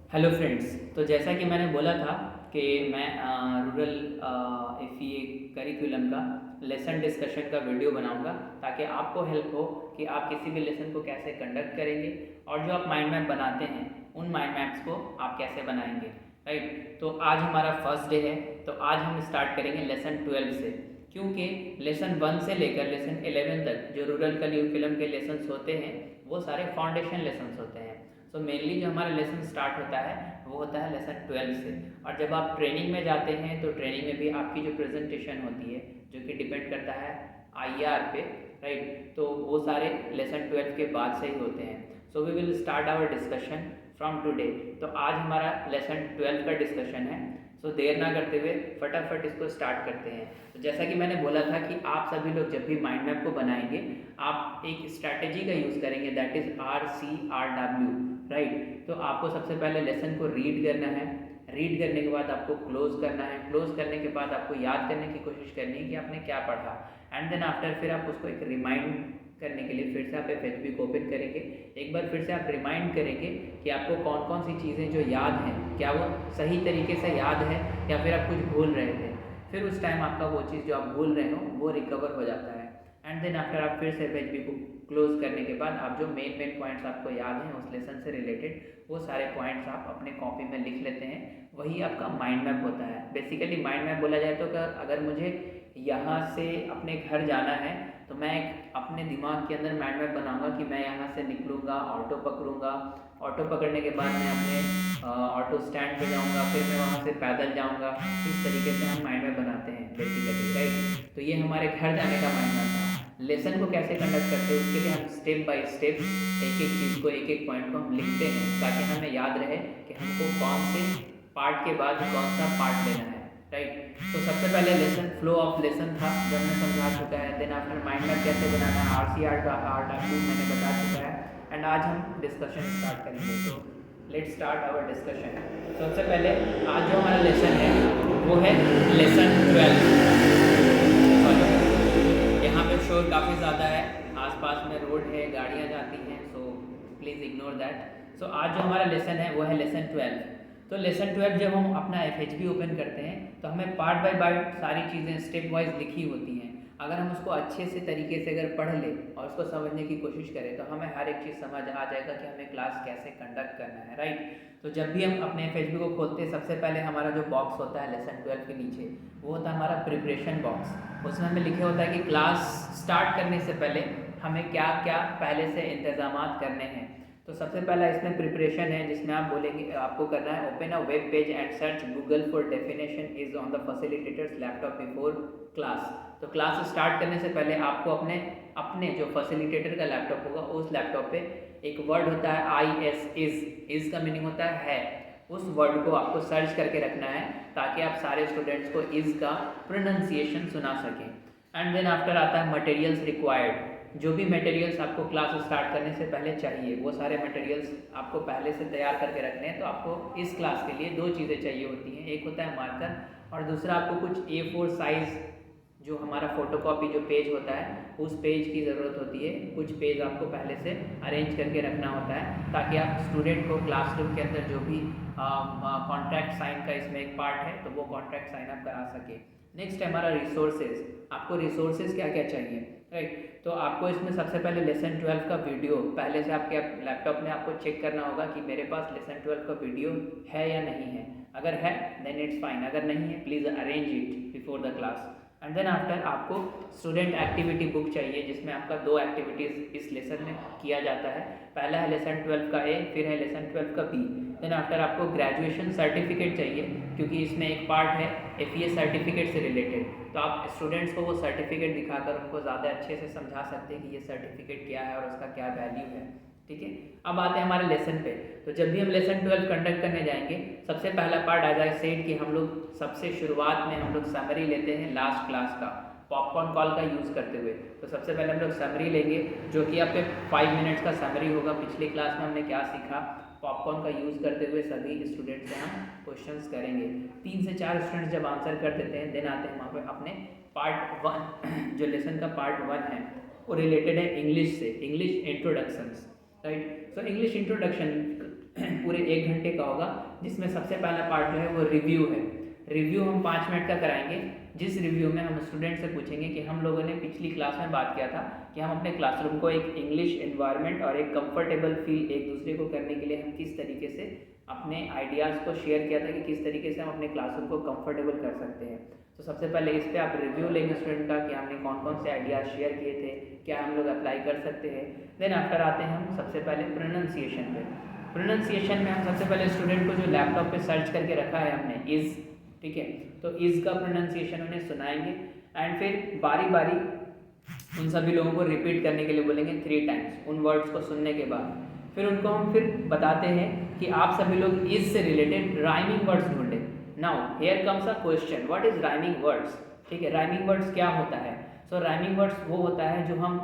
Hello friends. तो जैसा कि मैंने बोला था कि मैं रूरल एफईए करिकुलम का लेसन डिस्कशन का वीडियो बनाऊंगा ताकि आपको हेल्प हो कि आप किसी भी लेसन को कैसे कंडक्ट करेंगे और जो आप माइंड मैप बनाते हैं उन माइंड मैप्स को आप कैसे बनाएंगे। राइट, तो आज हमारा फर्स्ट डे है। तो आज हम स्टार्ट करेंगे लेसन 12 से, क्योंकि लेसन 1 से लेकर लेसन 11 तक जो रूरल करिकुलम के लेसन्स होते हैं वो सारे फाउंडेशन लेसन्स होते हैं। सो मेनली जो हमारा लेसन स्टार्ट होता है वो होता है लेसन 12 से। और जब आप ट्रेनिंग में जाते हैं तो ट्रेनिंग में भी आपकी जो प्रेजेंटेशन होती है जो कि डिपेंड करता है आईआर पे, राइट, तो वो सारे लेसन 12 के बाद से ही होते हैं। So we will start our discussion from today. तो आज हमारा लेसन 12 का डिस्कशन है। सो देर ना करते हुए फटाफट इसको स्टार्ट करते हैं। तो जैसा कि मैंने बोला था कि आप सभी लोग जब भी माइंड मैप को बनाएंगे आप एक स्ट्रैटेजी का यूज़ करेंगे, दैट इज़ RCRW। राइट, तो आपको सबसे पहले लेसन को रीड करना है। रीड करने के बाद आपको क्लोज करना है। क्लोज करने के बाद आपको याद करने की कोशिश करनी है कि आपने क्या पढ़ा। एंड देन आफ्टर फिर आप उसको एक रिमाइंड करने के लिए फिर से आप FHB को ओपन करेंगे। एक बार फिर से आप रिमाइंड करेंगे कि आपको कौन कौन सी चीज़ें जो याद हैं, क्या वो सही तरीके से याद है या फिर आप कुछ भूल रहे थे। फिर उस टाइम आपका वो चीज़ जो आप भूल रहे हो वो रिकवर हो जाता है। एंड देन आफ्टर आप फिर से FHB को क्लोज करने के बाद आप जो मेन पॉइंट्स आपको याद हैं उस लेसन से रिलेटेड वो सारे पॉइंट्स आप अपने कॉपी में लिख लेते हैं। वही आपका माइंड मैप होता है। बेसिकली माइंड मैप बोला जाए तो अगर मुझे यहाँ से अपने घर जाना है तो मैं एक अपने दिमाग के अंदर माइंड मैप बनाऊंगा कि मैं यहाँ से निकलूँगा, ऑटो पकड़ूँगा, ऑटो पकड़ने के बाद मैं अपने ऑटो स्टैंड पे जाऊँगा, फिर मैं वहाँ से पैदल जाऊँगा। इस तरीके से हम माइंड मैप बनाते हैं बेसिकली, राइट। तो ये हमारे घर जाने का माइंड मैप था। लेसन को कैसे कंडक्ट करते हैं उसके लिए हम स्टेप बाय स्टेप एक एक चीज़ को, एक एक पॉइंट को हम लिखते हैं ताकि हमें याद रहे कि हमको कौन से पार्ट के बाद कौन सा पार्ट लेना है। राइट, तो सबसे पहले लेसन फ्लो ऑफ लेसन था जो हमने समझा चुका है। देन आफ्टर माइंड मैप कैसे बनाना है, RCRW मैंने बता चुका है। एंड आज हम डिस्कशन स्टार्ट करेंगे। तो लेट्स स्टार्ट आवर डिस्कशन। सबसे पहले आज जो हमारा लेसन है वो है लेसन 12। यहाँ पे शोर काफ़ी ज़्यादा है, आसपास में रोड है, गाड़ियाँ जाती हैं, सो प्लीज़ इग्नोर दैट। सो आज जो हमारा लेसन है वो है लेसन 12। तो लेसन 12 जब हम अपना FHB ओपन करते हैं तो हमें पार्ट बाय पार्ट सारी चीज़ें स्टेप वाइज लिखी होती हैं। अगर हम उसको अच्छे से तरीके से अगर पढ़ लें और उसको समझने की कोशिश करें तो हमें हर एक चीज़ समझ आ जाएगा कि हमें क्लास कैसे कंडक्ट करना है। राइट, तो जब भी हम अपने FHB को खोलते हैं सबसे पहले हमारा जो बॉक्स होता है लेसन 12 के नीचे वो होता है हमारा प्रिपरेशन बॉक्स। उसमें हमें लिखे होता है कि क्लास स्टार्ट करने से पहले हमें क्या क्या पहले से इंतजामात करने हैं। तो सबसे पहला इसमें प्रिपरेशन है जिसमें आप बोलेंगे, आपको करना है open a web page and search Google for definition is on the facilitators laptop before class. तो क्लास स्टार्ट करने से पहले आपको अपने अपने जो फैसिलिटेटर का लैपटॉप होगा उस लैपटॉप पे एक वर्ड होता है IS, इज का मीनिंग होता है। उस वर्ड को आपको सर्च करके रखना है ताकि आप सारे स्टूडेंट्स को इज का प्रोनाउंसिएशन सुना सकें। एंड देन आफ्टर आता है मटेरियल्स रिक्वायर्ड। जो भी मटेरियल्स आपको क्लास स्टार्ट करने से पहले चाहिए वो सारे मटेरियल्स आपको पहले से तैयार करके रखने हैं। तो आपको इस क्लास के लिए दो चीज़ें चाहिए होती हैं, एक होता है मार्कर और दूसरा आपको कुछ A4 साइज़ जो हमारा फोटोकॉपी जो पेज होता है उस पेज की ज़रूरत होती है। कुछ पेज आपको पहले से अरेंज करके रखना होता है ताकि आप स्टूडेंट को क्लासरूम के अंदर जो भी कॉन्ट्रैक्ट साइन का इसमें एक पार्ट है तो वो कॉन्ट्रैक्ट साइन आप करा सके। नेक्स्ट है हमारा रिसोर्सेज। आपको रिसोर्सेज क्या क्या चाहिए, राइट। तो आपको इसमें सबसे पहले लेसन 12 का वीडियो पहले से आपके लैपटॉप में आपको चेक करना होगा कि मेरे पास लेसन 12 का वीडियो है या नहीं है। अगर है देन इट्स फाइन, अगर नहीं है please arrange it before the class. And then after आपको स्टूडेंट एक्टिविटी बुक चाहिए जिसमें आपका दो एक्टिविटीज़ इस लेसन में किया जाता है। पहला है लेसन 12 का A, फिर है लेसन 12 का B। देन आफ्टर आपको ग्रेजुएशन सर्टिफिकेट चाहिए क्योंकि इसमें एक पार्ट है FEA सर्टिफिकेट से रिलेटेड। तो आप स्टूडेंट्स को वो सर्टिफिकेट दिखाकर उनको ज़्यादा अच्छे से समझा सकते हैं कि ये सर्टिफिकेट क्या है और उसका क्या वैल्यू है। ठीक है, अब आते हैं हमारे लेसन पे। तो जब भी हम लेसन 12 कंडक्ट करने जाएंगे सबसे पहला पार्ट आ जाए सेट कि हम लोग सबसे शुरुआत में हम लोग समरी लेते हैं लास्ट क्लास का पॉपकॉर्न कॉल का यूज़ करते हुए। तो सबसे पहले हम लोग समरी लेंगे जो कि आपके 5 मिनट्स का समरी होगा। पिछली क्लास में हमने क्या सीखा, पॉपकॉर्न का यूज़ करते हुए सभी स्टूडेंट्स से हम क्वेश्चंस करेंगे। 3 से 4 स्टूडेंट्स जब आंसर कर देते हैं देन आते हैं वहाँ पर अपने पार्ट 1 जो लेसन का पार्ट 1 है वो रिलेटेड है इंग्लिश से, English introductions. Right, so English introduction पूरे 1 घंटे का होगा, जिसमें सबसे पहला पार्ट जो है वो रिव्यू है। रिव्यू हम 5 मिनट का कराएंगे, जिस रिव्यू में हम स्टूडेंट से पूछेंगे कि हम लोगों ने पिछली क्लास में बात किया था कि हम अपने क्लासरूम को एक इंग्लिश एनवायरनमेंट और एक कंफर्टेबल फील एक दूसरे को करने के लिए हम किस तरीके से अपने आइडियाज़ को शेयर किया था कि किस तरीके से हम अपने क्लासरूम को कंफर्टेबल कर सकते हैं। तो सबसे पहले इस पर आप रिव्यू लेंगे स्टूडेंट का कि हमने कौन कौन से आइडियाज़ शेयर किए थे, क्या हम लोग अप्लाई कर सकते हैं। देन आफ्टर आते हैं हम सबसे पहले प्रोनाउंसिएशन पे। प्रोनाउंसिएशन में हम सबसे पहले स्टूडेंट को जो लैपटॉप पे सर्च करके रखा है हमने इज़, ठीक है, तो इज़ का प्रोनाउंसिएशन उन्हें सुनाएंगे एंड फिर बारी बारी उन सभी लोगों को रिपीट करने के लिए बोलेंगे 3 टाइम्स उन वर्ड्स को सुनने के बाद। फिर उनको हम फिर बताते हैं कि आप सभी लोग इज़ से रिलेटेड राइमिंग वर्ड्स ढूंढें। Now here comes a question, what is rhyming words? ठीक है, राइमिंग वर्ड्स क्या होता है? सो राइमिंग वर्ड्स वो होता है जो हम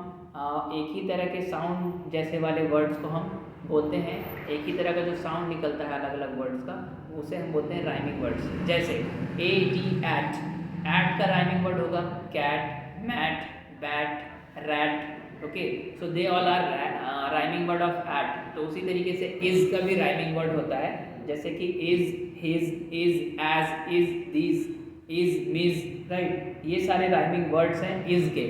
एक ही तरह के साउंड जैसे वाले वर्ड्स को हम बोलते हैं, एक ही तरह का जो साउंड निकलता है अलग अलग वर्ड्स का, उसे हम बोलते हैं राइमिंग वर्ड्स। जैसे ए टी एट, एट का राइमिंग वर्ड होगा cat, mat, bat, rat. Okay, so they all are rhyming word of at. तो उसी तरीके से इज़ का भी राइमिंग वर्ड होता है, जैसे कि is, his, is, as, is, these, is, Ms, right. ये सारे राइमिंग वर्ड्स हैं इज़ के,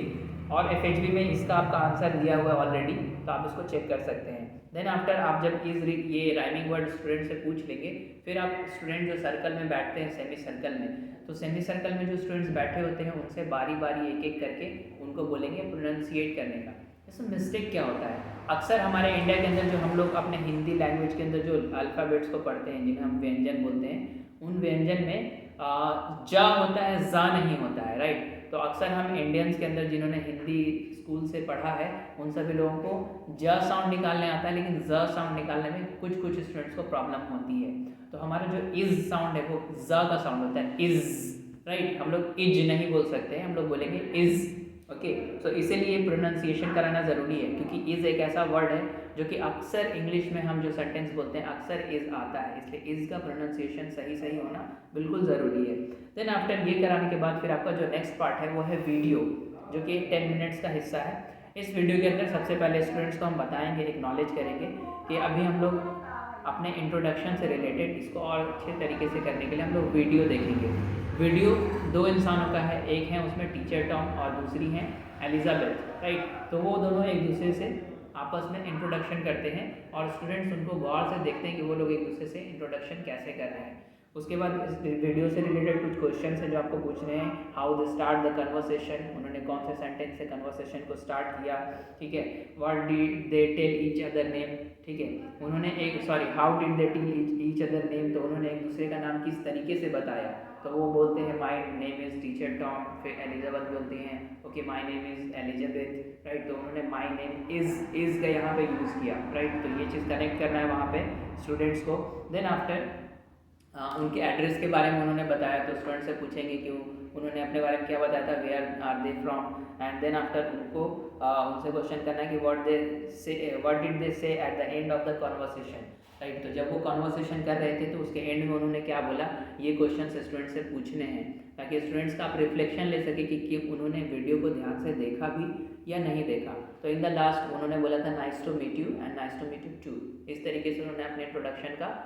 और FHB में इसका आपका आंसर दिया हुआ है ऑलरेडी, तो आप इसको चेक कर सकते हैं। देन आफ्टर आप जब ये राइमिंग वर्ड स्टूडेंट से पूछ लेंगे, फिर आप स्टूडेंट जो सर्कल में बैठते हैं सेमी सर्कल में, तो सेमी सर्कल में जो स्टूडेंट्स बैठे होते हैं उनसे बारी बारी एक एक करके उनको बोलेंगे प्रोनाउंसिएट करने का। इसमें मिस्टेक क्या होता है? अक्सर हमारे इंडिया के अंदर जो हम लोग अपने हिंदी लैंग्वेज के अंदर जो अल्फ़ाबेट्स को पढ़ते हैं, जिन्हें हम व्यंजन बोलते हैं, उन व्यंजन में जा होता है, जा नहीं होता है, राइट। तो अक्सर हम इंडियंस के अंदर जिन्होंने हिंदी स्कूल से पढ़ा है उन सभी लोगों को ज साउंड निकालने आता है, लेकिन ज साउंड निकालने में कुछ स्टूडेंट्स को प्रॉब्लम होती है। तो हमारा जो इज़ साउंड है वो ज का साउंड होता है, इज़, राइट। हम लोग इज नहीं बोल सकते हैं, हम लोग बोलेंगे इज़। ओके, सो इसीलिए प्रोनाउंसिएशन कराना ज़रूरी है, क्योंकि इज़ एक ऐसा वर्ड है जो कि अक्सर इंग्लिश में हम जो सेंटेंस बोलते हैं अक्सर इज़ आता है, इसलिए इज़ का प्रोनाउंसिएशन सही होना बिल्कुल ज़रूरी है। देन आफ्टर ये कराने के बाद फिर आपका जो नेक्स्ट पार्ट है वो है वीडियो, जो कि 10 मिनट्स का हिस्सा है। इस वीडियो के अंदर सबसे पहले स्टूडेंट्स को हम बताएंगे, एक्नॉलेज करेंगे कि अभी हम लोग अपने इंट्रोडक्शन से रिलेटेड इसको और अच्छे तरीके से करने के लिए हम लोग वीडियो देखेंगे। वीडियो 2 इंसानों का है, एक है उसमें टीचर टॉम और दूसरी है एलिजाबेथ, राइट। तो वो दोनों एक दूसरे से आपस में इंट्रोडक्शन करते हैं और स्टूडेंट्स उनको गौर से देखते हैं कि वो लोग एक दूसरे से इंट्रोडक्शन कैसे कर रहे हैं। उसके बाद इस वीडियो से रिलेटेड कुछ क्वेश्चन है जो आपको पूछने हैं। How they start the conversation, उन्होंने कौन से सेंटेंस से कन्वर्सेशन को स्टार्ट किया, ठीक है। What did they tell each other name, ठीक है, उन्होंने how did they tell each other name, तो उन्होंने एक दूसरे का नाम किस तरीके से बताया। तो वो बोलते हैं my name is teacher Tom, फिर एलिजाबेथ बोलती हैं okay my name is Elizabeth, right. तो उन्होंने माय नेम इज़ का यहाँ पे यूज़ किया, राइट। तो ये चीज़ कनेक्ट करना है वहाँ पे स्टूडेंट्स को। देन आफ्टर उनके एड्रेस के बारे में उन्होंने बताया, तो स्टूडेंट से पूछेंगे कि उन्होंने अपने बारे में क्या बताया था, where are they from, and then after उनको उनसे क्वेश्चन करना है कि व्हाट डिड दे से at the end of the conversation, right. तो जब वो कॉन्वर्सेशन कर रहे थे तो उसके एंड में उन्होंने क्या बोला, ये क्वेश्चन स्टूडेंट से पूछने हैं, ताकि स्टूडेंट्स का आप रिफ्लेक्शन ले सके कि उन्होंने वीडियो को ध्यान से देखा भी या नहीं देखा। तो इन द लास्ट उन्होंने बोला था nice to meet you and nice to meet you too. इस तरीके से उन्होंने अपने इंट्रोडक्शन का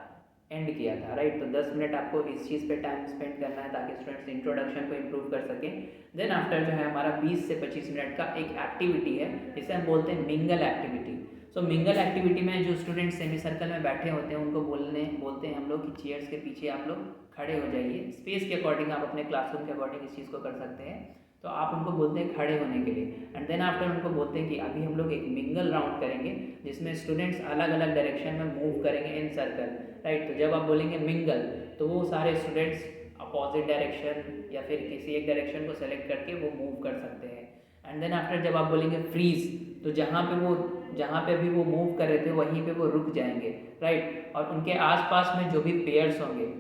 एंड किया था, राइट। तो 10 मिनट आपको इस चीज़ पे टाइम स्पेंड करना है ताकि स्टूडेंट्स इंट्रोडक्शन को इम्प्रूव कर सकें। देन आफ्टर जो है हमारा 20 से 25 मिनट का एक एक्टिविटी है, जिसे हम बोलते हैं मिंगल एक्टिविटी। सो मिंगल एक्टिविटी में जो स्टूडेंट्स सेमी सर्कल में बैठे होते हैं उनको बोलते हैं हम लोग कि चेयर्स के पीछे आप लोग खड़े हो जाइए। स्पेस के अकॉर्डिंग आप अपने क्लासरूम के अकॉर्डिंग इस चीज़ को कर सकते हैं। तो आप उनको बोलते हैं खड़े होने के लिए, एंड देन आफ्टर उनको बोलते हैं कि अभी हम लोग एक मिंगल राउंड करेंगे जिसमें स्टूडेंट्स अलग अलग डायरेक्शन में मूव करेंगे इन सर्कल, राइट। तो जब आप बोलेंगे मिंगल तो वो सारे स्टूडेंट्स अपोजिट डायरेक्शन या फिर किसी एक डायरेक्शन को सेलेक्ट करके वो मूव कर सकते हैं। एंड देन आफ्टर जब आप बोलेंगे फ्रीज, तो जहाँ पे अभी वो मूव कर रहे थे वहीं पे वो रुक जाएंगे, राइट। और उनके आसपास में जो भी पेयर्स होंगे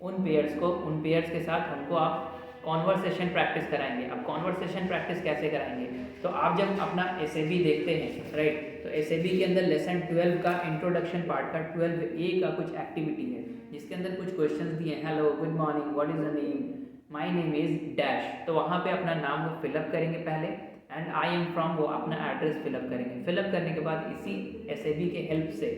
उन पेयर्स के साथ उनको आप कॉन्वर्सेशन प्रैक्टिस कराएंगे। अब कॉन्वर्सेशन प्रैक्टिस कैसे कराएंगे, तो आप जब अपना SAB देखते हैं, राइट, तो SAB के अंदर लेसन 12 का इंट्रोडक्शन पार्ट का 12A का कुछ एक्टिविटी है जिसके अंदर कुछ क्वेश्चंस दिए हैं। Hello, good morning, what is the name, my name is dash. तो वहाँ पे अपना नाम वो फिलअप करेंगे पहले, एंड आई एम फ्रॉम वो अपना एड्रेस फिलअप करेंगे। फिलअप करने के बाद इसी SAB के हेल्प से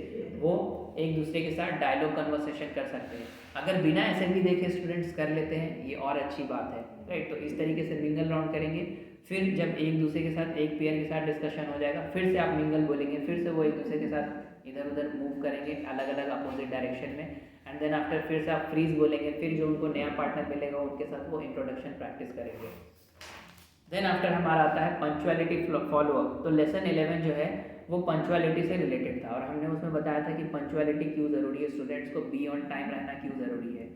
वो एक दूसरे के साथ डायलॉग कन्वर्सेशन कर सकते हैं। अगर बिना असेंबली देखे स्टूडेंट्स कर लेते हैं ये और अच्छी बात है, राइट। तो इस तरीके से मिंगल राउंड करेंगे, फिर जब एक दूसरे के साथ एक पेयर के साथ डिस्कशन हो जाएगा फिर से आप मिंगल बोलेंगे, फिर से वो एक दूसरे के साथ इधर उधर मूव करेंगे अलग अलग अपोजिट डायरेक्शन में, एंड देन आफ्टर फिर से आप फ्रीज बोलेंगे, फिर जो उनको नया पार्टनर मिलेगा उनके साथ वो इंट्रोडक्शन प्रैक्टिस करेंगे। देन आफ्टर हमारा आता है पंक्चुअलिटी फॉलोअप। तो लेसन 11 जो है वो पंक्चुअलिटी से रिलेटेड था और हमने उसमें बताया था कि पंक्चुअलिटी क्यों ज़रूरी है, स्टूडेंट्स को बी ऑन टाइम रहना क्यों ज़रूरी है।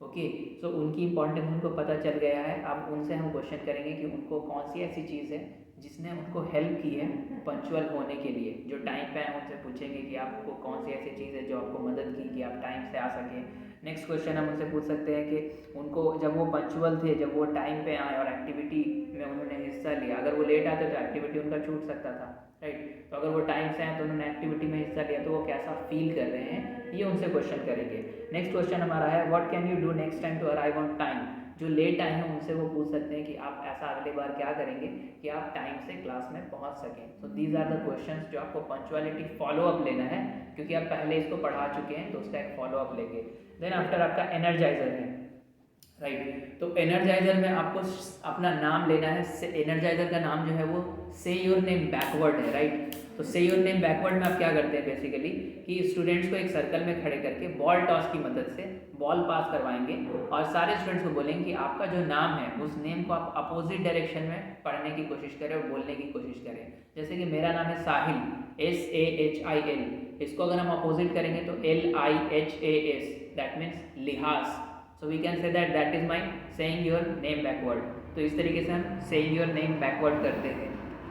ओके, सो उनकी इंपॉर्टेंस उनको पता चल गया है। अब उनसे हम क्वेश्चन करेंगे कि उनको कौन सी ऐसी चीज़ है जिसने उनको हेल्प की है पंक्चुअल होने के लिए। जो टाइम पे हैं उनसे पूछेंगे कि आपको कौन सी ऐसी चीज़ है जो आपको मदद की कि आप टाइम से आ सकें। नेक्स्ट क्वेश्चन हम उनसे पूछ सकते हैं कि उनको जब वो पंक्चुअल थे, जब वो टाइम पे आए और एक्टिविटी में उन्होंने हिस्सा लिया, अगर वो लेट आते तो एक्टिविटी उनका छूट सकता था, राइट। तो अगर वो टाइम से आए तो उन्होंने एक्टिविटी में हिस्सा लिया तो वो कैसा फील कर रहे हैं, ये उनसे क्वेश्चन करेंगे। नेक्स्ट क्वेश्चन हमारा है what can you do next time to arrive on time. जो लेट आए हैं उनसे वो पूछ सकते हैं कि आप ऐसा अगले बार क्या करेंगे कि आप टाइम से क्लास में पहुंच सकें। So these are the questions जो आपको पंक्चुअलिटी फॉलोअप लेना है, क्योंकि आप पहले इसको पढ़ा चुके हैं तो उसका एक फॉलोअप लेंगे। देन आफ्टर आपका एनर्जाइजर है, राइट। तो एनर्जाइजर में आपको अपना नाम लेना है। एनर्जाइजर का नाम जो है वो से योर नेम बैकवर्ड है, राइट। तो से योर नेम बैकवर्ड में आप क्या करते हैं बेसिकली कि स्टूडेंट्स को एक सर्कल में खड़े करके बॉल टॉस की मदद से बॉल पास करवाएंगे और सारे स्टूडेंट्स को बोलेंगे कि आपका जो नाम है उस नेम को आप अपोजिट डायरेक्शन में पढ़ने की कोशिश करें और बोलने की कोशिश करें। जैसे कि मेरा नाम है साहिल, SAHIL, इसको अगर हम अपोजिट करेंगे तो LIHAS, दैट मीन्स लिहाज। So we can say that is my saying your name backward. तो इस तरीके से हम सेइंग योर नेम बैकवर्ड करते हैं,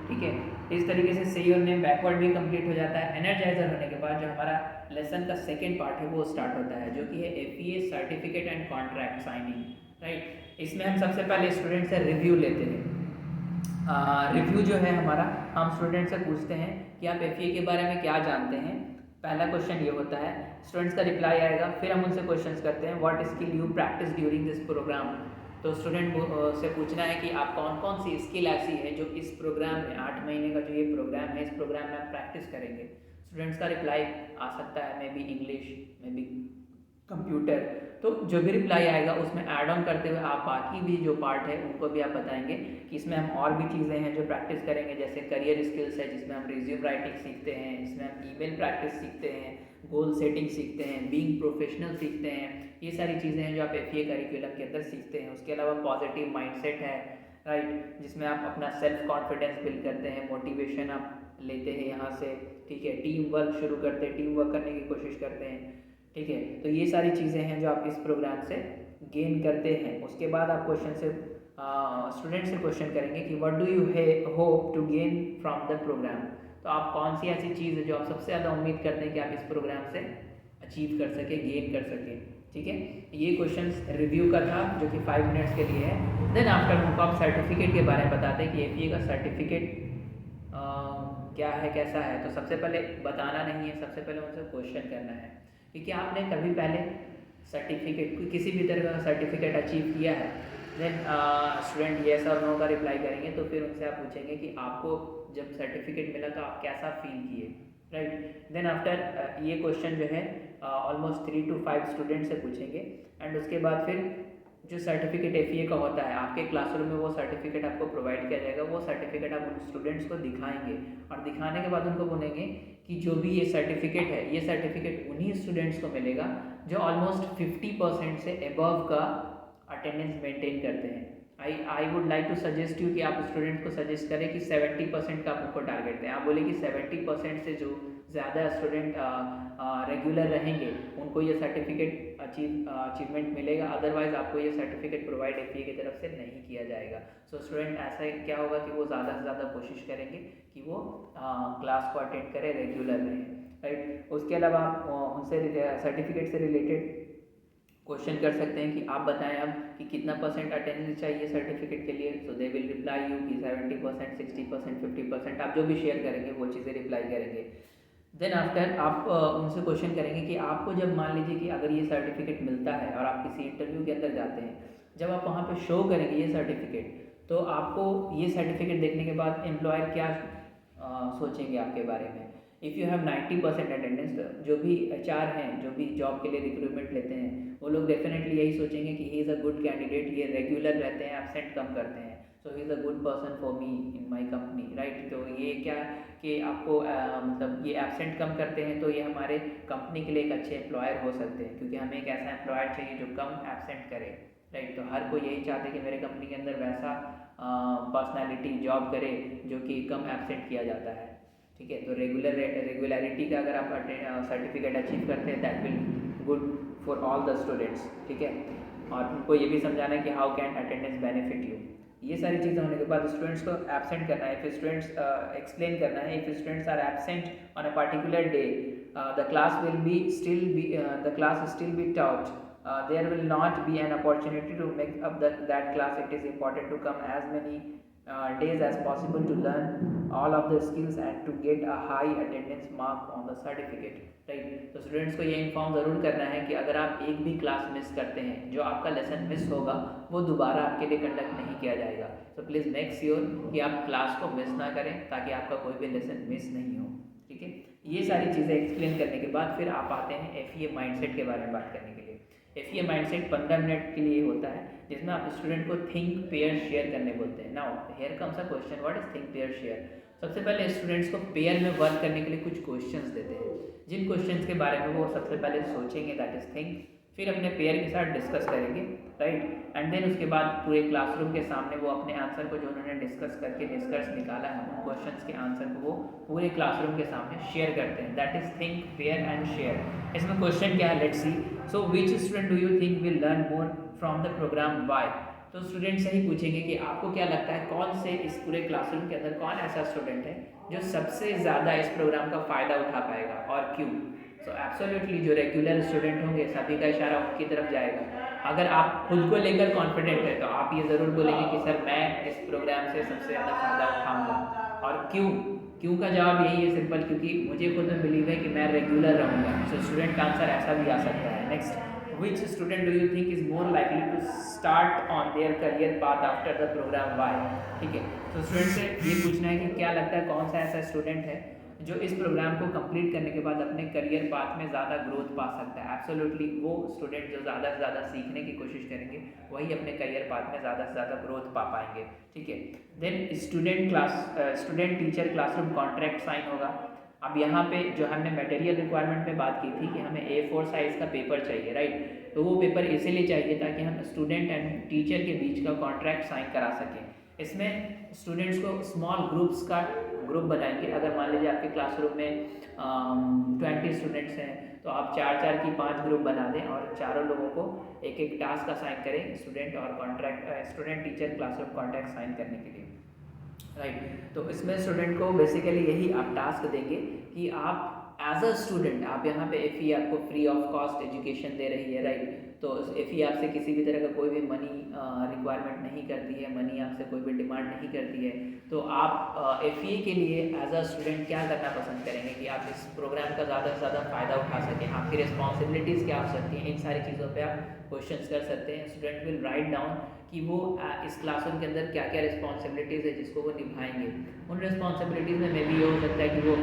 ठीक है। इस तरीके से से योर नेम बैकवर्ड भी कंप्लीट हो जाता है। एनर्जाइजर होने के बाद जो हमारा लेसन का सेकंड पार्ट है वो स्टार्ट होता है, जो कि है FEA certificate and contract signing, right. इसमें हम सबसे पहले स्टूडेंट से रिव्यू लेते हैं। रिव्यू जो है हमारा, हम स्टूडेंट से पूछते हैं कि आप FEA के बारे में क्या जानते हैं। पहला क्वेश्चन ये होता है, स्टूडेंट्स का रिप्लाई आएगा, फिर हम उनसे क्वेश्चंस करते हैं what skill you practice during this program. तो स्टूडेंट से पूछना है कि आप कौन कौन सी स्किल ऐसी है जो इस प्रोग्राम में 8 महीने का जो ये प्रोग्राम है इस प्रोग्राम में आप प्रैक्टिस करेंगे। स्टूडेंट्स का रिप्लाई आ सकता है may be English, may be computer. तो जो भी रिप्लाई आएगा उसमें ऐड ऑन करते हुए आप बाकी भी जो पार्ट है उनको भी आप बताएंगे कि इसमें हम और भी चीज़ें हैं जो प्रैक्टिस करेंगे, जैसे करियर स्किल्स है जिसमें हम रिज्यूम राइटिंग सीखते हैं, इसमें हम ईमेल प्रैक्टिस सीखते हैं, गोल सेटिंग सीखते हैं, बीइंग प्रोफेशनल सीखते हैं। ये सारी चीज़ें हैं जो आप FEA करिकुलम के अंदर सीखते हैं। उसके अलावा पॉजिटिव माइंडसेट है, राइट, जिसमें आप अपना सेल्फ कॉन्फिडेंस बिल्ड करते हैं, मोटिवेशन आप लेते हैं यहाँ से, ठीक है। टीम वर्क शुरू करते हैं, टीम वर्क करने की कोशिश करते हैं, ठीक है। तो ये सारी चीज़ें हैं जो आप इस प्रोग्राम से गेन करते हैं। उसके बाद आप क्वेश्चन से स्टूडेंट से क्वेश्चन करेंगे कि what do you hope to gain from the program. तो आप कौन सी ऐसी चीज़ है जो आप सबसे ज़्यादा उम्मीद करते हैं कि आप इस प्रोग्राम से अचीव कर सकें, गेन कर सकें, ठीक है। ये क्वेश्चंस रिव्यू का था जो कि 5 मिनट्स के लिए है। देन आफ्टर उनको आप सर्टिफिकेट के बारे में बताते हैं कि FEA का सर्टिफिकेट क्या है, कैसा है। तो सबसे पहले बताना नहीं है, सबसे पहले उनसे क्वेश्चन करना है कि क्या आपने कभी पहले सर्टिफिकेट, किसी भी तरह का सर्टिफिकेट अचीव किया है। देन स्टूडेंट येस और नो का रिप्लाई करेंगे। तो फिर उनसे आप पूछेंगे कि आपको जब सर्टिफिकेट मिला तो आप कैसा फील किए, राइट। देन आफ्टर ये क्वेश्चन जो है ऑलमोस्ट 3 to 5 स्टूडेंट से पूछेंगे एंड उसके बाद फिर जो सर्टिफिकेट FEA का होता है आपके क्लासरूम में वो सर्टिफिकेट आपको प्रोवाइड किया जाएगा। वो सर्टिफिकेट आप उन स्टूडेंट्स को दिखाएंगे और दिखाने के बाद उनको बोलेंगे कि जो भी ये सर्टिफिकेट है ये सर्टिफिकेट उन्हीं स्टूडेंट्स को मिलेगा जो ऑलमोस्ट 50% से अबव का अटेंडेंस मेंटेन करते हैं। I would like to suggest you कि आप स्टूडेंट्स को सजेस्ट करें कि 70% का आप उनको टारगेट दें। आप बोले कि 70% से जो ज़्यादा स्टूडेंट रेगुलर रहेंगे उनको ये सर्टिफिकेट अचीवमेंट मिलेगा, अदरवाइज आपको ये सर्टिफिकेट प्रोवाइड FEA की तरफ से नहीं किया जाएगा। सो स्टूडेंट ऐसा क्या होगा कि वो ज़्यादा से ज़्यादा कोशिश करेंगे कि वो क्लास को अटेंड करें, रेगुलर रहें, राइट। उसके अलावा आप उनसे सर्टिफिकेट से रिलेटेड क्वेश्चन कर सकते हैं कि आप बताएं अब कि कितना % अटेंडेंस चाहिए सर्टिफिकेट के लिए। सो दे विल रिप्लाई यू कि 70%, 60%, 50%, आप जो भी शेयर करेंगे वो चीज़ें रिप्लाई करेंगे। देन आफ्टर आप उनसे क्वेश्चन करेंगे कि आपको जब मान लीजिए कि अगर ये सर्टिफिकेट मिलता है और आप किसी इंटरव्यू के अंदर जाते हैं, जब आप वहाँ पे शो करेंगे ये सर्टिफिकेट तो आपको ये सर्टिफिकेट देखने के बाद एम्प्लॉयर क्या सोचेंगे आपके बारे में। इफ़ यू हैव 90% अटेंडेंस, जो भी HR हैं, जो भी जॉब के लिए रिक्रूटमेंट लेते हैं, वो लोग डेफिनेटली यही सोचेंगे कि he is a good candidate, ये रेगुलर रहते हैं, एब्सेंट कम करते हैं, so he is a good person for me in my company, right. तो ये क्या कि आपको मतलब ये एब्सेंट कम करते हैं, तो ये हमारे कंपनी के लिए एक अच्छे एम्प्लॉयर हो सकते हैं, क्योंकि हमें एक ऐसा एम्प्लॉयर चाहिए जो कम एब्सेंट करे, राइट। तो हर कोई यही चाहते हैं कि मेरे कंपनी के अंदर वैसा पर्सनैलिटी जॉब करे जो कि कम एब्सेंट किया जाता है, ठीक है। तो रेगुलरिटी का अगर आप सर्टिफिकेट अचीव करते हैं, that will good for all the students, ठीक है। और उनको ये भी समझाना है कि how can attendance benefit you. ये सारी चीज़ें होने के बाद स्टूडेंट्स को एब्सेंट करना है, फिर स्टूडेंट्स एक्सप्लेन करना है, if students are absent on a particular day, the class will be the class still be taught. There will not be an opportunity to make up that class. It is important to come as many days as possible to learn all of the skills and to get a high attendance mark on the certificate, right। तो students को ये inform ज़रूर करना है कि अगर आप एक भी क्लास मिस करते हैं, जो आपका लेसन मिस होगा वो दोबारा आपके लिए कंडक्ट नहीं किया जाएगा। तो प्लीज़ मेक श्योर कि आप क्लास को मिस ना करें, ताकि आपका कोई भी लेसन मिस नहीं हो, ठीक है। ये सारी चीज़ें एक्सप्लेन करने के बाद फिर आप आते हैं FEA माइंडसेट के बारे में बात करने के लिए। FEA माइंडसेट 15 मिनट के लिए होता है, जिसमें आप स्टूडेंट को थिंक पेयर शेयर करने बोलते हैं। Now here comes a question, what is think pair share. सबसे पहले स्टूडेंट्स को पेयर में वर्क करने के लिए कुछ क्वेश्चंस देते हैं, जिन क्वेश्चंस के बारे में वो सबसे पहले सोचेंगे, दैट इज थिंक, फिर अपने पेयर के साथ डिस्कस करेंगे, राइट। एंड देन उसके बाद पूरे क्लासरूम के सामने वो अपने आंसर को, जो उन्होंने डिस्कस करके निष्कर्ष निकाला है, उन क्वेश्चंस के आंसर को वो पूरे क्लासरूम के सामने शेयर करते हैं, that is think pair and share. इसमें क्वेश्चन क्या है, let's see. So which student do you think will learn more from the program, why. तो स्टूडेंट से ही पूछेंगे कि आपको क्या लगता है, कौन से इस पूरे क्लासरूम के अंदर कौन ऐसा स्टूडेंट है जो सबसे ज़्यादा इस प्रोग्राम का फ़ायदा उठा पाएगा और क्यों। सो एब्सोल्युटली जो रेगुलर स्टूडेंट होंगे सभी का इशारा उनकी तरफ जाएगा। अगर आप खुद को लेकर कॉन्फिडेंट है तो आप ये ज़रूर बोलेंगे कि सर मैं इस प्रोग्राम से सबसे ज़्यादा फ़ायदा उठाऊँगा। और क्यों, क्यों का जवाब यही है सिंपल, क्योंकि मुझे खुद में बिलीव है कि मैं रेगुलर रहूँगा। सो स्टूडेंट का आंसर ऐसा भी आ सकता है। Next, which student do you think is more likely to start on their career path after the program, why। ठीक है, तो स्टूडेंट से ये पूछना है कि क्या लगता है कौन सा ऐसा स्टूडेंट है जो इस प्रोग्राम को कंप्लीट करने के बाद अपने करियर पाथ में ज़्यादा ग्रोथ पा सकता है। एब्सोल्युटली वो स्टूडेंट जो ज़्यादा से ज़्यादा सीखने की कोशिश करेंगे वही अपने करियर पाथ में ज़्यादा से ज़्यादा ग्रोथ पा पाएंगे, ठीक है। Then student teacher classroom contract sign होगा। अब यहाँ पे जो हमने मटेरियल रिक्वायरमेंट में बात की थी कि हमें A4 साइज़ का पेपर चाहिए, राइट। तो वो पेपर इसीलिए चाहिए ताकि हम स्टूडेंट एंड टीचर के बीच का कॉन्ट्रैक्ट साइन करा सकें। इसमें स्टूडेंट्स को स्मॉल ग्रुप्स का ग्रुप बनाएंगे। अगर मान लीजिए आपके क्लासरूम में 20 स्टूडेंट्स हैं तो आप 4-4 की 5 ग्रुप बना दें और चारों लोगों को एक एक टास्क असाइन करें, student teacher classroom contract sign करने के लिए, राइट। तो इसमें स्टूडेंट को बेसिकली यही आप टास्क देंगे कि आप एज अ स्टूडेंट, आप यहाँ पे FE आपको फ्री ऑफ कॉस्ट एजुकेशन दे रही है, राइट। तो FE आपसे किसी भी तरह का कोई भी मनी रिक्वायरमेंट नहीं करती है, मनी आपसे कोई भी डिमांड नहीं करती है। तो आप FE के लिए एज अ स्टूडेंट क्या करना पसंद करेंगे कि आप इस प्रोग्राम का ज़्यादा से ज़्यादा फ़ायदा उठा सकें, आपकी रिस्पॉन्सिबिलिटीज़ क्या हो सकती हैं, इन सारी चीज़ों पे आप क्वेश्चंस कर सकते हैं। स्टूडेंट विल राइट डाउन कि वो इस क्लासरूम के अंदर क्या क्या रिस्पॉन्सिबिलिटीज़ है जिसको वो निभाएंगे। उन रिस्पॉन्सिबिलिटीज़ में मे भी ये हो सकता है कि वो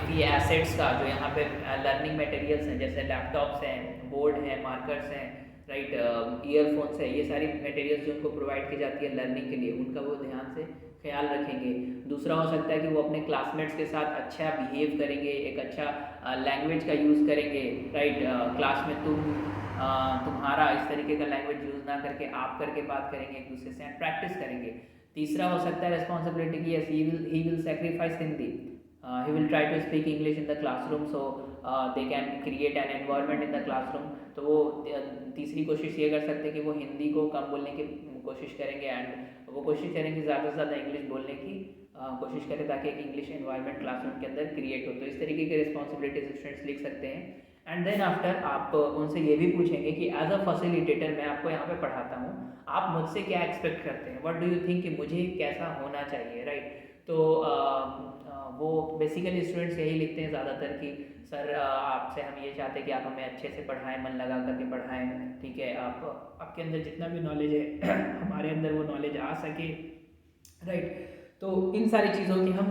FE एसेट्स का, जो यहाँ पे लर्निंग मटेरियल्स हैं जैसे लैपटॉप्स हैं, बोर्ड हैं, मार्कर्स हैं, राइट, ईयरफोन्स है, ये सारी मटेरियल्स जो उनको प्रोवाइड की जाती है लर्निंग के लिए, उनका वो ध्यान से ख्याल रखेंगे। दूसरा हो सकता है कि वो अपने क्लासमेट्स के साथ अच्छा बिहेव करेंगे, एक अच्छा लैंग्वेज का यूज़ करेंगे, राइट। क्लास में तुम्हारा इस तरीके का लैंग्वेज यूज़ ना करके आप करके बात करेंगे एक दूसरे से, एंड प्रैक्टिस करेंगे। तीसरा हो सकता है रिस्पॉन्सिबिलिटी की, yes he will sacrifice Hindi, he will try to speak English in the classroom so they can create an environment in the classroom। तो वो तीसरी कोशिश ये कर सकते हैं कि वो हिंदी को कम बोलने की कोशिश करेंगे एंड वो कोशिश करेंगे ज़्यादा से ज़्यादा इंग्लिश बोलने की कोशिश करें ताकि एक इंग्लिश एनवायरनमेंट क्लासरूम के अंदर क्रिएट हो। तो इस तरीके के रिस्पॉन्सिबिलिटीज स्टूडेंट्स लिख सकते हैं। एंड देन आफ्टर आप उनसे ये भी पूछेंगे कि एज अ फैसिलिटेटर मैं आपको यहाँ पे पढ़ाता हूँ, आप मुझसे क्या एक्सपेक्ट करते हैं, व्हाट डू यू थिंक कि मुझे कैसा होना चाहिए, राइट। तो वो बेसिकली स्टूडेंट्स यही लिखते हैं ज़्यादातर कि सर आपसे हम ये चाहते हैं कि आप हमें अच्छे से पढ़ाएं, मन लगा करके पढ़ाएं, ठीक है। आपके अंदर जितना भी नॉलेज है हमारे अंदर वो नॉलेज आ सके, राइट। तो इन सारी चीज़ों की हम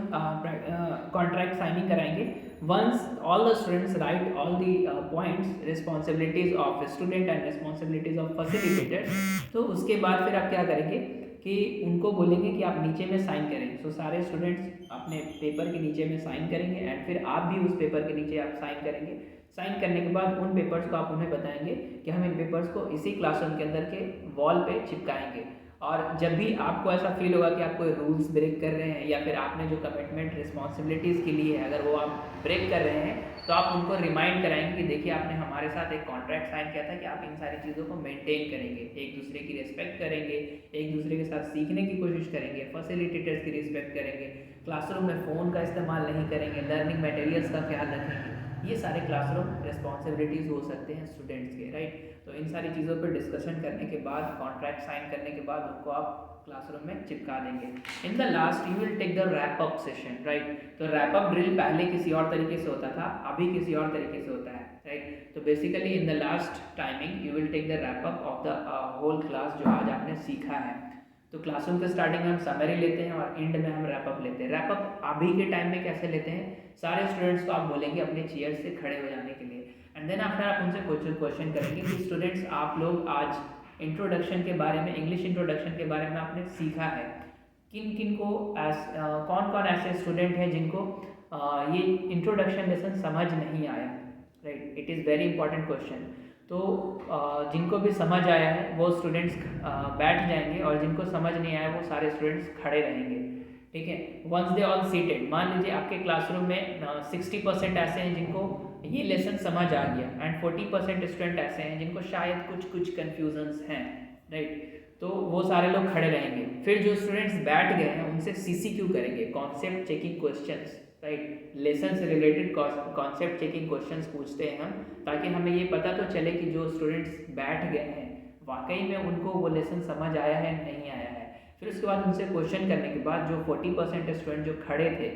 कॉन्ट्रैक्ट साइनिंग कराएंगे once all the students write all the points, responsibilities of student and responsibilities of facilitators, तो उसके बाद फिर आप क्या करेंगे कि उनको बोलेंगे कि आप नीचे में साइन करें। सो सारे स्टूडेंट्स अपने पेपर के नीचे में साइन करेंगे एंड फिर आप भी उस पेपर के नीचे आप साइन करेंगे। साइन करने के बाद उन पेपर्स को आप उन्हें बताएंगे कि हम इन पेपर्स को इसी क्लासरूम के अंदर के वॉल पे चिपकाएंगे। और जब भी आपको ऐसा फील होगा कि आप कोई रूल्स ब्रेक कर रहे हैं या फिर आपने जो कमिटमेंट रिस्पॉन्सिबिलिटीज़ के लिए है अगर वो आप ब्रेक कर रहे हैं, तो आप उनको रिमाइंड कराएंगे कि देखिए आपने हमारे साथ एक कॉन्ट्रैक्ट साइन किया था कि आप इन सारी चीज़ों को मेंटेन करेंगे, एक दूसरे की रिस्पेक्ट करेंगे, एक दूसरे के साथ सीखने की कोशिश करेंगे, फैसिलिटेटर्स की रिस्पेक्ट करेंगे, क्लासरूम में फ़ोन का इस्तेमाल नहीं करेंगे, लर्निंग मटेरियल्स का ख्याल रखेंगे। ये सारे क्लासरूम रिस्पॉन्सिबिलिटीज़ हो सकते हैं स्टूडेंट्स के, राइट। तो इन सारी चीज़ों पर डिस्कशन करने के बाद, कॉन्ट्रैक्ट साइन करने के बाद उनको आप क्लासरूम में चिपका देंगे। In the last you will take the wrap up session, right. तो रैप अप ड्रिल पहले किसी और तरीके से होता था, अभी किसी और तरीके से होता है, राइट। तो basically in the last timing you will take the wrap up of the whole class जो आज आपने सीखा है। तो क्लासरूम के स्टार्टिंग में हम समरी लेते हैं और एंड में हम रैप अप लेते हैं। रैप अप अभी के टाइम में कैसे लेते हैं, सारे स्टूडेंट्स को आप बोलेंगे अपने चेयर से खड़े हो जाने के लिए एंड देन आफ्टर आप उनसे क्वेश्चन करेंगे कि स्टूडेंट्स आप लोग आज इंट्रोडक्शन के बारे में, इंग्लिश इंट्रोडक्शन के बारे में आपने सीखा है, किन किन को कौन कौन ऐसे स्टूडेंट हैं जिनको ये इंट्रोडक्शन लेसन समझ नहीं आया, right. It is very important question. तो जिनको भी समझ आया है वो स्टूडेंट्स बैठ जाएंगे और जिनको समझ नहीं आया वो सारे स्टूडेंट्स खड़े रहेंगे, ठीक है। वंस दे ऑल सीटेड, मान लीजिए आपके क्लासरूम में 60% ऐसे हैं जिनको ये लेसन समझ आ गया एंड 40% स्टूडेंट ऐसे हैं जिनको शायद कुछ कन्फ्यूजन्स हैं, राइट। तो वो सारे लोग खड़े रहेंगे। फिर जो स्टूडेंट्स बैठ गए हैं उनसे CCQ करेंगे, concept checking questions, right. Lesson से रिलेटेड कॉन्सेप्ट चेकिंग क्वेश्चंस पूछते हैं हम, ताकि हमें ये पता तो चले कि जो स्टूडेंट्स बैठ गए हैं वाकई में उनको वो लेसन समझ आया है नहीं आया है। फिर उसके बाद उनसे क्वेश्चन करने के बाद जो 40% स्टूडेंट जो खड़े थे,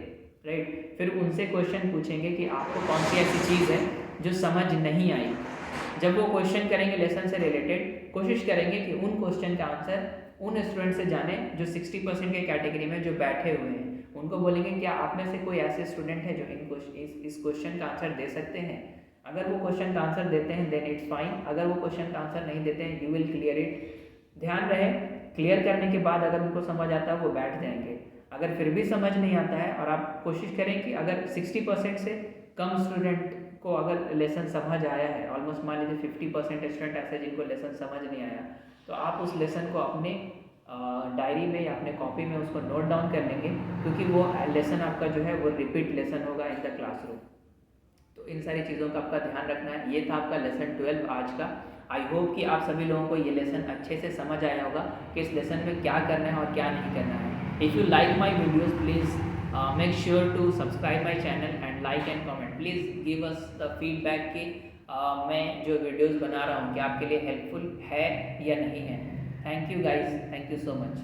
राइट, फिर उनसे क्वेश्चन पूछेंगे कि आपको कौन सी ऐसी चीज़ है जो समझ नहीं आई। जब वो क्वेश्चन करेंगे लेसन से रिलेटेड, कोशिश करेंगे कि उन क्वेश्चन का आंसर उन स्टूडेंट से जाने जो 60% के कैटेगरी में जो बैठे हुए हैं। उनको बोलेंगे क्या आप में से कोई ऐसे स्टूडेंट है जो इस क्वेश्चन का आंसर दे सकते हैं। अगर वो क्वेश्चन का आंसर देते हैं देन इट्स फाइन, अगर वो क्वेश्चन का आंसर नहीं देते हैं यू विल क्लियर इट। ध्यान रहे क्लियर करने के बाद अगर उनको समझ आता है वो बैठ जाएंगे। अगर फिर भी समझ नहीं आता है और आप कोशिश करें कि अगर 60% से कम स्टूडेंट को अगर लेसन समझ आया है, ऑलमोस्ट मान लीजिए 50% स्टूडेंट ऐसे जिनको लेसन समझ नहीं आया, तो आप उस लेसन को अपने डायरी में या अपने कॉपी में उसको नोट डाउन कर लेंगे, क्योंकि वो लेसन आपका जो है वो रिपीट लेसन होगा इन द क्लासरूम। तो इन सारी चीज़ों का आपका ध्यान रखना है। ये था आपका लेसन 12 आज का। आई होप कि आप सभी लोगों को ये लेसन अच्छे से समझ आया होगा कि इस लेसन में क्या करना है और क्या नहीं करना है। If you like my videos please make sure to subscribe my channel and like and comment. Please give us the feedback कि मैं जो वीडियोज़ बना रहा हूँ क्या आपके लिए हेल्पफुल है या नहीं है। Thank you guys, thank you so much.